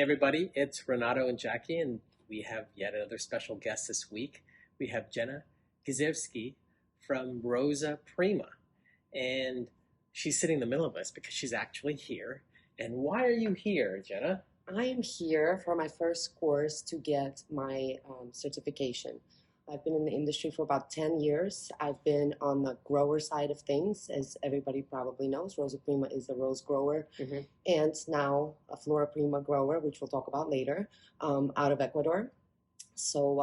everybody, it's Renato and Jackie, and we have yet another special guest this week. We have Jena Gizerskiy from Rosaprima, and she's sitting in the middle of us because she's actually here. And why are you here, Jena? I am here for my first course to get my certification. I've been in the industry for about 10 years. I've been on the grower side of things, as everybody probably knows. Rosaprima is a rose grower, and now a Floraprima grower, which we'll talk about later, out of Ecuador. So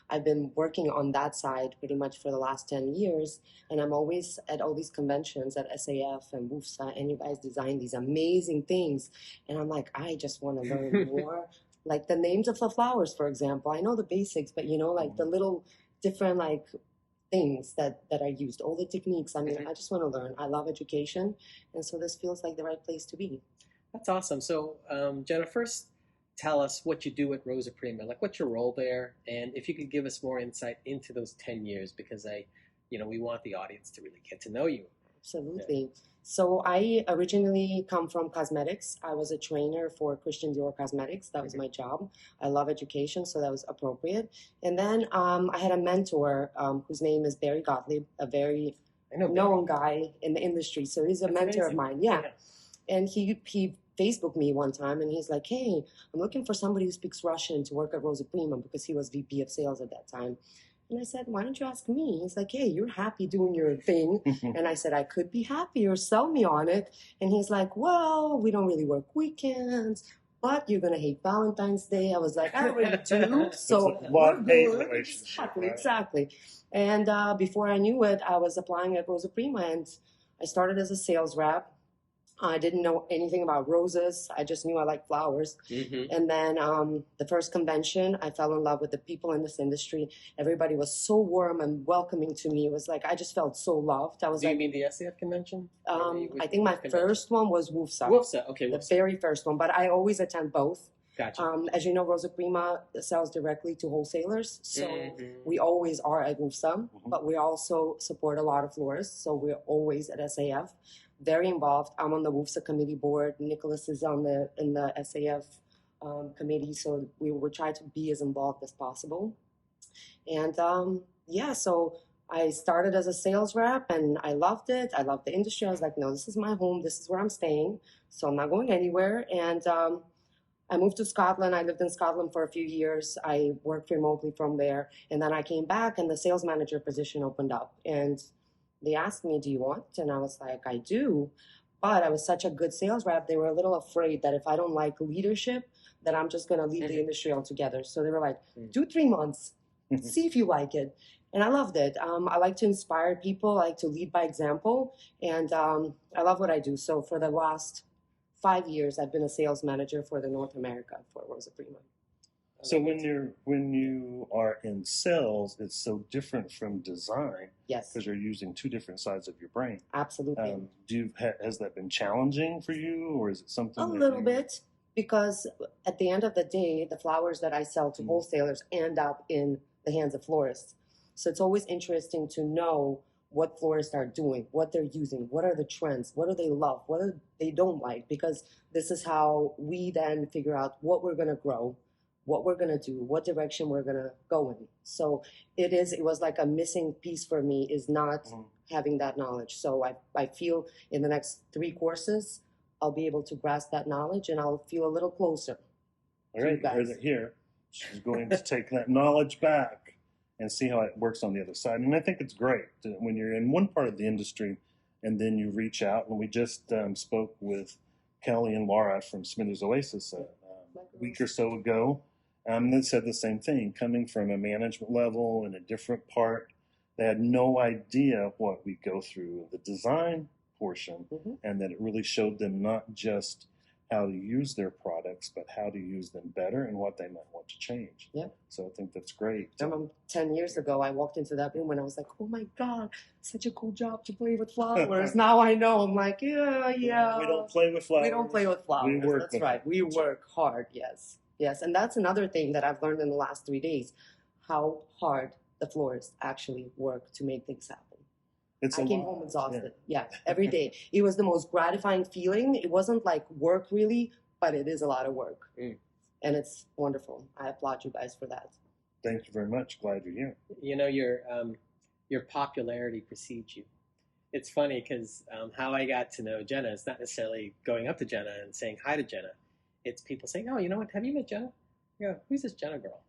I've been working on that side pretty much for the last 10 years, and I'm always at all these conventions at SAF and WFFSA, and you guys design these amazing things, and I'm like, I just want to learn more. Like the names of the flowers, for example. I know the basics, but like the little different things that are used, all the techniques. I mean, I just want to learn. I love education, and so this feels like the right place to be. That's awesome. So, Jena, first tell us what you do at Rosaprima. Like, what's your role there? And if you could give us more insight into those 10 years, because we want the audience to really get to know you. Absolutely. Yeah. So I originally come from cosmetics. I was a trainer for Christian Dior Cosmetics. That was my job. I love education, so that was appropriate. And then I had a mentor whose name is Barry Gottlieb, a very known guy in the industry. So he's a mentor of mine. Yeah. And he Facebooked me one time, and he's like, hey, I'm looking for somebody who speaks Russian to work at Rosaprima, because he was VP of sales at that time. And I said, why don't you ask me? He's like, hey, you're happy doing your thing. And I said, I could be happy, or sell me on it. And he's like, well, we don't really work weekends, but you're going to hate Valentine's Day. I was like, I already do. So we're good. Exactly. And before I knew it, I was applying at Rosaprima, and I started as a sales rep. I didn't know anything about roses. I just knew I liked flowers. And then the first convention, I fell in love with the people in this industry. Everybody was so warm and welcoming to me. It was like, I just felt so loved. I was Do you mean the SAF convention? I think my first one was WFFSA. WFFSA, okay. The very first one, but I always attend both. Gotcha. As you know, Rosaprima sells directly to wholesalers. So we always are at WFFSA, but we also support a lot of florists. So we're always at SAF. Very involved. I'm on the WFFSA committee board. Nicholas is in the SAF committee, so we try to be as involved as possible. And so I started as a sales rep, and I loved it. I loved the industry. I was like, no, this is my home. This is where I'm staying, so I'm not going anywhere. And I moved to Scotland. I lived in Scotland for a few years. I worked remotely from there, and then I came back, and the sales manager position opened up, and they asked me, do you want? And I was like, I do. But I was such a good sales rep, they were a little afraid that if I don't like leadership, that I'm just going to leave the industry altogether. So they were like, do 3 months, see if you like it. And I loved it. I like to inspire people. I like to lead by example. And I love what I do. So for the last 5 years, I've been a sales manager for the North America for Rosaprima. So when you are in sales, it's so different from design. Yes. Because you're using two different sides of your brain. Absolutely. Has that been challenging for you, or is it something? A little bit, because at the end of the day, the flowers that I sell to wholesalers end up in the hands of florists. So it's always interesting to know what florists are doing, what they're using, what are the trends, what do they love, what do they don't like, because this is how we then figure out what we're going to grow, what we're going to do, what direction we're going to go in. So it was like a missing piece for me, is not having that knowledge. So I feel in the next 3 courses, I'll be able to grasp that knowledge, and I'll feel a little closer. All right, you heard it here. She's going to take that knowledge back and see how it works on the other side. And I think it's great when you're in one part of the industry and then you reach out. And we just spoke with Kelly and Laura from Smithers Oasis a week or so ago. They said the same thing, coming from a management level in a different part. They had no idea what we go through, the design portion, and that it really showed them not just how to use their products, but how to use them better and what they might want to change. Yeah. So I think that's great. 10 years ago, I walked into that room and I was like, oh my God, such a cool job to play with flowers. Now I know. I'm like, yeah. We don't play with flowers. We don't play with flowers. We work That's right. We work hard, yes. Yes, and that's another thing that I've learned in the last 3 days, how hard the florists actually work to make things happen. I came home exhausted. Yeah, every day. It was the most gratifying feeling. It wasn't like work really, but it is a lot of work. Mm. And it's wonderful. I applaud you guys for that. Thank you very much. Glad you're here. You know, your popularity precedes you. It's funny because how I got to know Jena is not necessarily going up to Jena and saying hi to Jena. It's people saying, "Oh, you know what? Have you met Jena?" I go, "Who's this Jena girl?"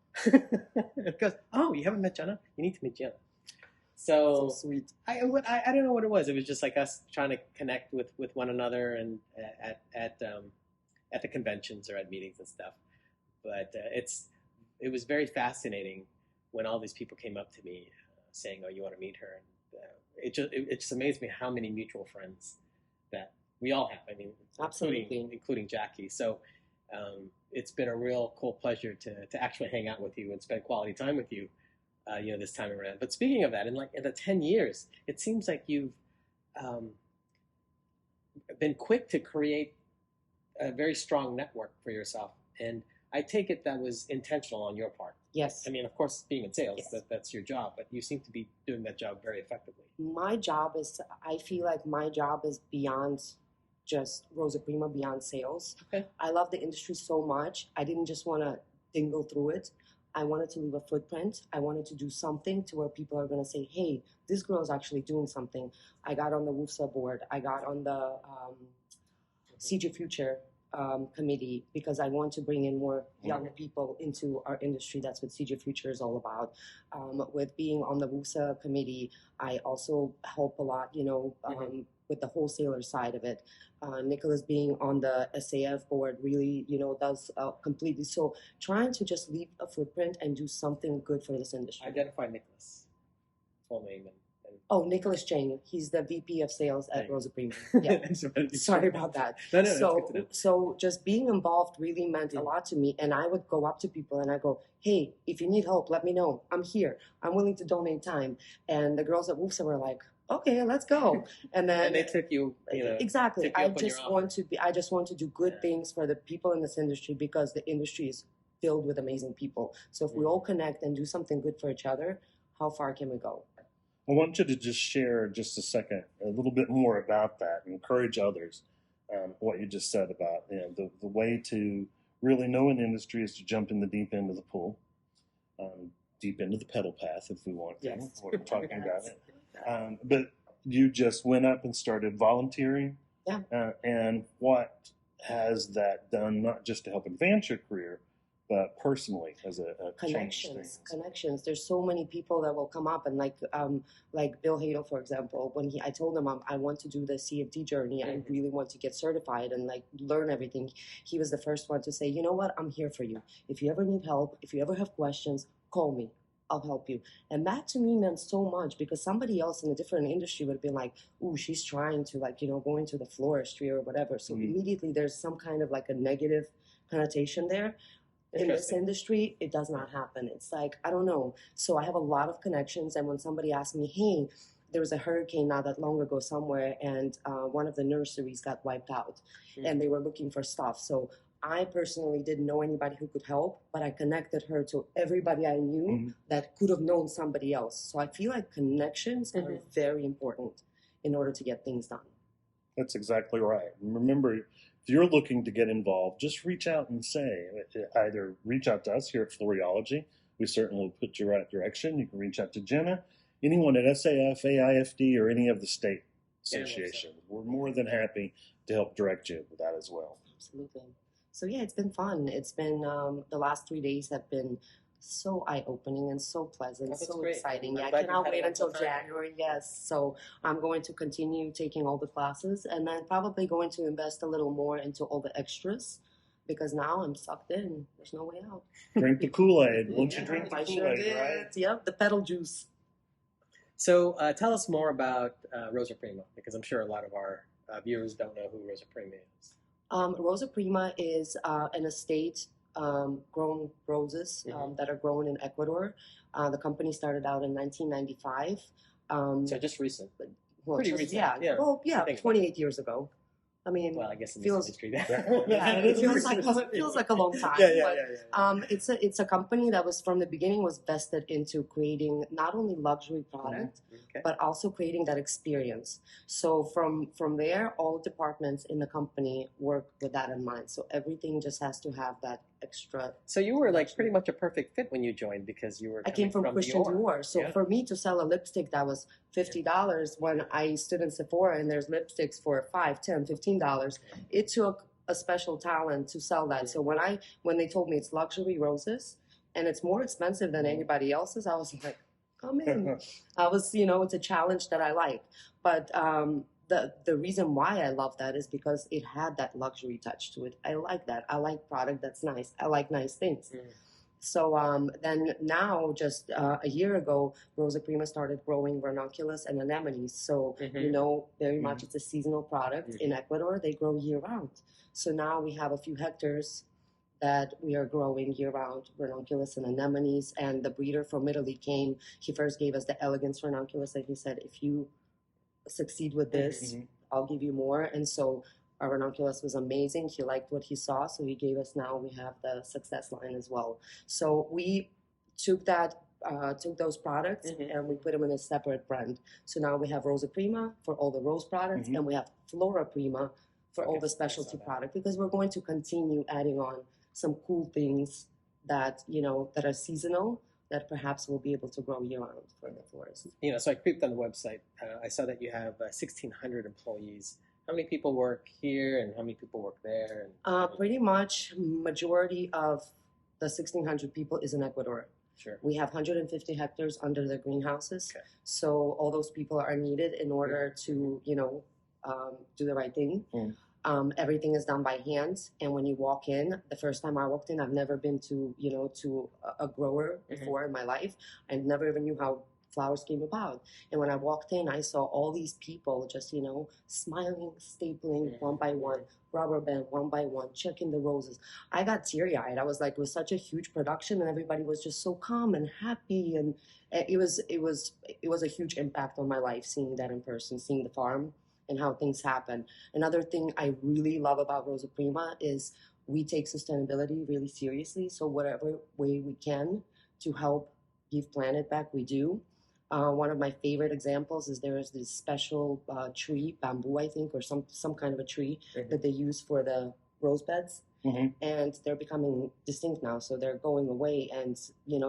It goes, "Oh, you haven't met Jena? You need to meet Jena." So sweet. I don't know what it was. It was just like us trying to connect with one another and at the conventions or at meetings and stuff. But it was very fascinating when all these people came up to me saying, "Oh, you want to meet her?" And it just amazed me how many mutual friends that we all have. I mean, Absolutely, including Jackie. So it's been a real cool pleasure to actually hang out with you and spend quality time with you. This time around. But speaking of that, in the 10 years, it seems like you've been quick to create a very strong network for yourself. And I take it that was intentional on your part. Yes. I mean, of course, being in sales, Yes. that's your job, but you seem to be doing that job very effectively. I feel like my job is beyond just Rosaprima, beyond sales. Okay. I love the industry so much. I didn't just want to dingle through it. I wanted to leave a footprint. I wanted to do something to where people are going to say, hey, this girl's actually doing something. I got on the WFFSA board. I got on the CJ Future committee because I want to bring in more young people into our industry. That's what CJ Future is all about. With being on the WFFSA committee, I also help a lot, with the wholesaler side of it. Nicholas being on the SAF board really, does completely. So trying to just leave a footprint and do something good for this industry. Identify Nicholas, full name and Oh, Nicholas Chang. He's the VP of sales at Rosaprima. Yeah. Sorry about that. No, so just being involved really meant a lot to me. And I would go up to people and I go, hey, if you need help, let me know. I'm here. I'm willing to donate time. And the girls at WFFSA were like, okay, let's go. And then and they took you, exactly. I just want to do good things for the people in this industry because the industry is filled with amazing people. So if we all connect and do something good for each other, how far can we go? I want you to just share just a second, a little bit more about that, and encourage others. What you just said about the way to really know an industry is to jump in the deep end of the pool, deep into the pedal path if we want to. Yes. We're talking about it. But you just went up and started volunteering. Yeah. And what has that done, not just to help advance your career, but personally as a connections. There's so many people that will come up and like Bill Hadel, for example, when I told him I want to do the CFD journey, I really want to get certified and learn everything. He was the first one to say, you know what, I'm here for you. If you ever need help, if you ever have questions, call me. I'll help you. And that to me meant so much because somebody else in a different industry would have been like, ooh, she's trying to go into the floristry or whatever. So immediately there's some kind of a negative connotation there. In this industry, it does not happen. It's I don't know. So I have a lot of connections. And when somebody asks me, hey, there was a hurricane not that long ago somewhere, and one of the nurseries got wiped out, and they were looking for stuff. So I personally didn't know anybody who could help, but I connected her to everybody I knew that could have known somebody else. So I feel like connections are very important in order to get things done. That's exactly right. And remember, if you're looking to get involved, just reach out and either reach out to us here at Floriology. We certainly will put you right direction. You can reach out to Jena, anyone at SAF, AIFD, or any of the state associations. We're more than happy to help direct you with that as well. Absolutely. So yeah, it's been fun. It's been the last 3 days have been so eye-opening and so pleasant, so great. exciting. Yeah, I cannot wait until January. Yes, so I'm going to continue taking all the classes and then probably going to invest a little more into all the extras because now I'm sucked in. There's no way out. Drink the Kool-Aid. Won't you drink the Kool-Aid, right? Yep, the petal juice. So tell us more about Rosaprima because I'm sure a lot of our viewers don't know who Rosaprima is. Rosaprima is an estate grown roses that are grown in Ecuador. The company started out in 1995. So just recent. Well, Pretty recent. Yeah. Well, yeah, 28 years ago. I mean, well, I guess in feels, this industry, yeah, it feels like a long time. But it's a company that was from the beginning was vested into creating not only luxury product, but also creating that experience. So from there, all departments in the company work with that in mind. So everything just has to have that extra. So you were like pretty much a perfect fit when you joined because you were. I came from Christian Dior. So for me to sell a lipstick that was $50 when I stood in Sephora and there's lipsticks for $5, $10, $15, it took a special talent to sell that. So when they told me it's luxury roses and it's more expensive than anybody else's, I was like, come in. It's a challenge that I like. But the reason why I love that is because it had that luxury touch to it. I like that. I like product that's nice. I like nice things. So then now, just a year ago, Rosaprima started growing ranunculus and anemones. So, very much it's a seasonal product. In Ecuador, they grow year-round. So now we have a few hectares that we are growing year-round ranunculus and anemones. And the breeder from Italy came. He first gave us the elegance ranunculus, and he said, if you succeed with this, I'll give you more. And so our ranunculus was amazing. He liked what he saw, so he gave us, now we have the success line as well. So we took those products and we put them in a separate brand. So now we have Rosaprima for all the rose products, and we have Floraprima for all the specialty product, because we're going to continue adding on some cool things that, that are seasonal, that perhaps we'll be able to grow year-round for the florist. So I creeped on the website. I saw that you have 1,600 employees. How many people work here and how many people work there? Pretty much majority of the 1,600 people is in Ecuador. Sure. We have 150 hectares under the greenhouses. Okay. So all those people are needed in order to, do the right thing. Everything is done by hand. And when you walk in, the first time I walked in, I've never been to a grower before in my life. I never even knew how flowers came about. And when I walked in, I saw all these people just, smiling, stapling one by one, rubber band one by one, checking the roses. I got teary-eyed. I was like, it was such a huge production and everybody was just so calm and happy. And it was a huge impact on my life, seeing that in person, seeing the farm and how things happen. Another thing I really love about Rosaprima is we take sustainability really seriously. So whatever way we can to help give planet back, we do. One of my favorite examples is there is this special tree, bamboo, I think, or some kind of a tree that they use for the rose beds. And they're becoming distinct now, so they're going away. And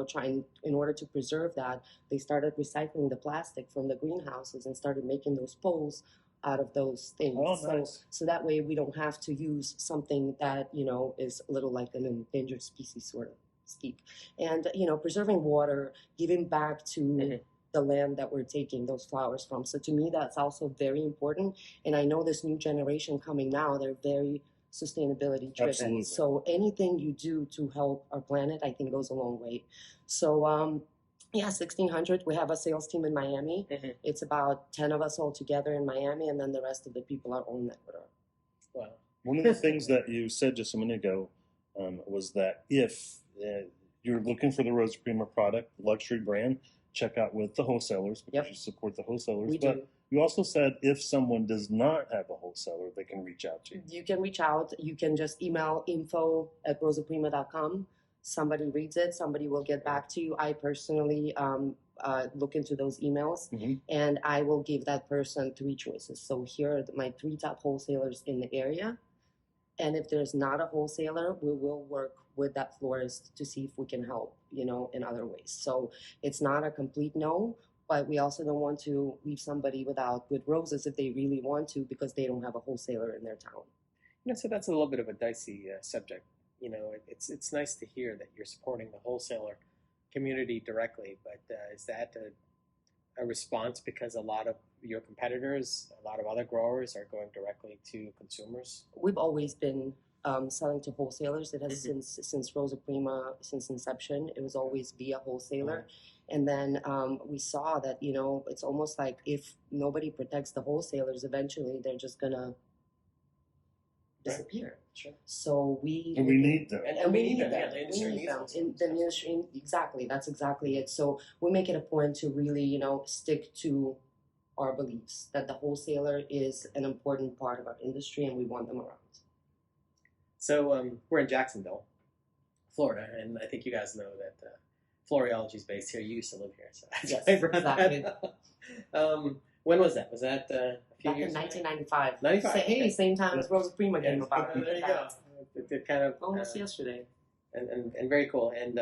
trying, in order to preserve that, they started recycling the plastic from the greenhouses and started making those poles out of those things. Nice. So that way we don't have to use something that is a little like an endangered species, sort of speak. And preserving water, giving back to the land that we're taking those flowers from. So to me, that's also very important. And I know this new generation coming now, they're very sustainability driven. Absolutely. So anything you do to help our planet, I think goes a long way. So 1,600. We have a sales team in Miami. It's about 10 of us all together in Miami, and then the rest of the people are all in Ecuador. Wow. One of the things that you said just a minute ago was that if you're looking for the Rosaprima product, luxury brand, check out with the wholesalers, because you support the wholesalers. But you also said if someone does not have a wholesaler, they can reach out to you. You can reach out. You can just email info@rosaprima.com. Somebody reads it. Somebody will get back to you. I personally look into those emails, and I will give that person 3 choices. So here are my 3 top wholesalers in the area. And if there's not a wholesaler, we will work with that florist to see if we can help, in other ways. So it's not a complete no, but we also don't want to leave somebody without good roses if they really want to, because they don't have a wholesaler in their town. So that's a little bit of a dicey subject. It's nice to hear that you're supporting the wholesaler community directly, but is that a response because a lot of your competitors, a lot of other growers are going directly to consumers? We've always been selling to wholesalers. It has since Rosaprima, since inception, it was always via wholesaler. And then we saw that, it's almost like if nobody protects the wholesalers, eventually they're just going to disappear. Sure. So we need them. And we need them. The industry, exactly. That's exactly it. So we make it a point to really, stick to our beliefs that the wholesaler is an important part of our industry and we want them around. So we're in Jacksonville, Florida, and I think you guys know that Floriology is based here. You used to live here, so that's Yes, why I brought exactly. that. When was that? Was that a few Back years in ago? 1995. 95. Hey, same time as Rosaprima came about. There you go. It kind of Almost yesterday. and very cool. And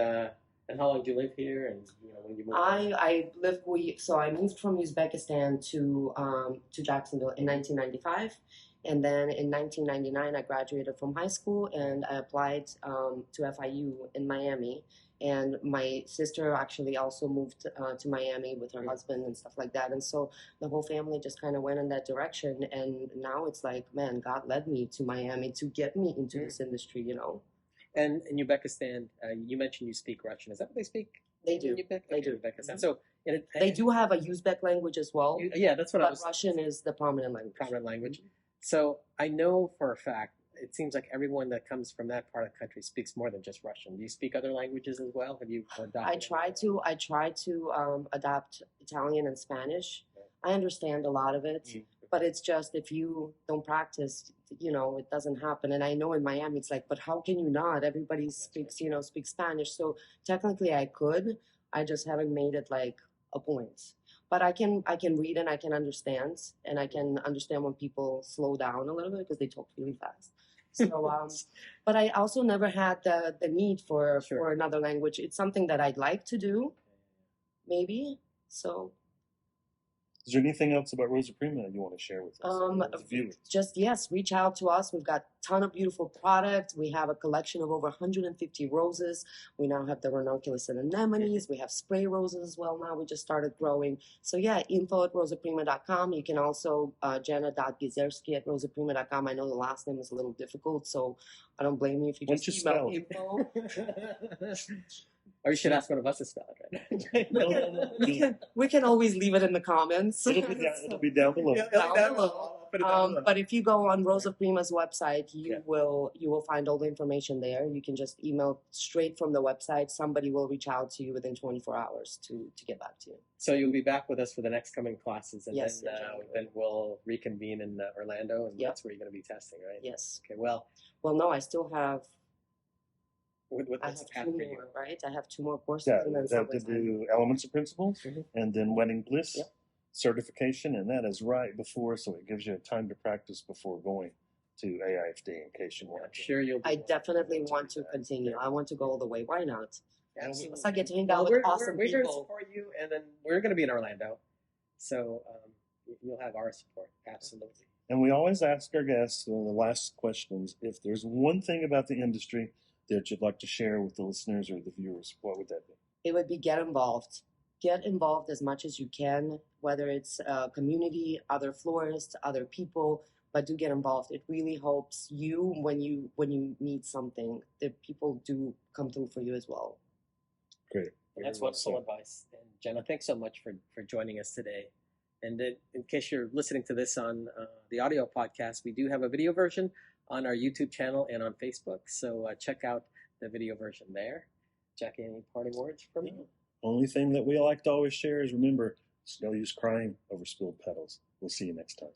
how long do you live here? And when you moved? I moved from Uzbekistan to Jacksonville in 1995, and then in 1999 I graduated from high school and I applied to FIU in Miami. And my sister actually also moved to Miami with her husband and stuff like that. And so the whole family just kind of went in that direction. And now it's like, man, God led me to Miami to get me into this industry, And in Uzbekistan, you mentioned you speak Russian. Is that what they speak? They do. They do. Uzbekistan. So they do have a Uzbek language as well. Yeah, that's what I was. Russian is the prominent language. So I know for a fact, it seems like everyone that comes from that part of the country speaks more than just Russian. Do you speak other languages as well? Have you adopted? I try to adapt Italian and Spanish. I understand a lot of it, but it's just if you don't practice, it doesn't happen. And I know in Miami it's like, but how can you not? Everybody speaks Spanish. So technically I could. I just haven't made it like a point. But I can read and I can understand, and I can understand when people slow down a little bit because they talk really fast. So, but I also never had the need for another language. It's something that I'd like to do, maybe. So, is there anything else about Rosaprima you want to share with us? Just yes, reach out to us. We've got a ton of beautiful products. We have a collection of over 150 roses. We now have the ranunculus and anemones. We have spray roses as well now. We just started growing. So yeah, info@rosaprima.com. You can also Jena.Gizerskiy@rosaprima.com. I know the last name is a little difficult, so I don't blame you if you just email info. Or you should ask one of us to spell it, right? No. We can always leave it in the comments. It'll be down below. But if you go on Rosaprima's website, you will find all the information there. You can just email straight from the website. Somebody will reach out to you within 24 hours to get back to you. So you'll be back with us for the next coming classes, and then we'll reconvene in Orlando, and that's where you're going to be testing, right? Yes. Okay. Well, no, I still have. I have 2 more, right? I have 2 more courses. Yeah, to do Elements of Principles, and then Wedding Bliss certification, and that is right before, so it gives you time to practice before going to AIFD in case you want. I'm sure you'll. I definitely want to continue. I want to go all the way. Why not? Absolutely. I get to hang out with awesome people. We're going to support you, and then we're going to be in Orlando, so you'll have our support. Absolutely. And we always ask our guests the last questions, if there's one thing about the industry that you'd like to share with the listeners or the viewers, what would that be? It would be get involved. Get involved as much as you can, whether it's a community, other florists, other people, but do get involved. It really helps you when you need something. The people do come through for you as well. Great. And that's wonderful advice. And Jena, thanks so much for joining us today. And in case you're listening to this on the audio podcast, we do have a video version on our YouTube channel and on Facebook. So check out the video version there. Jackie, any parting words from you? Only thing that we like to always share is remember, it's no use crying over spilled petals. We'll see you next time.